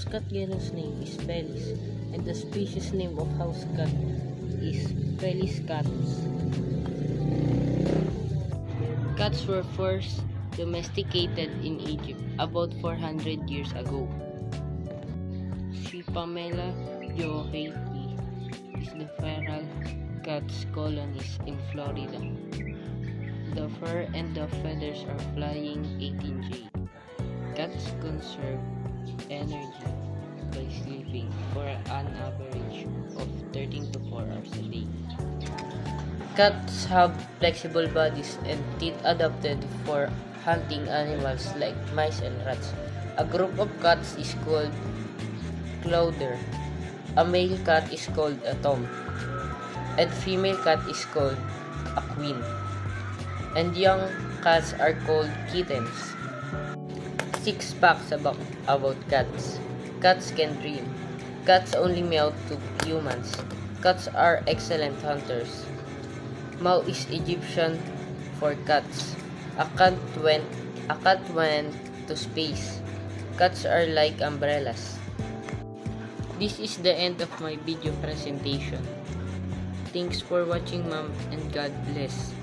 cat genus name is Felis, and the species name of house cat is Felis catus. Cats were first domesticated in Egypt about 400 years ago. Si Pamela Johaiti is the feral cat's colonist in Florida. The fur and the feathers are flying 18J. Cats conserve energy by sleeping for an average of 13 to 4 hours a day. Cats have flexible bodies and teeth adapted for hunting animals like mice and rats. A group of cats is called clother. A male cat is called a tom. And female cat is called a queen. And young cats are called kittens. 6 facts about cats. Cats can dream. Cats only meow to humans. Cats are excellent hunters. Mau is Egyptian for cats. A cat went to space. Cats are like umbrellas. This is the end of my video presentation. Thanks for watching, ma'am, and God bless.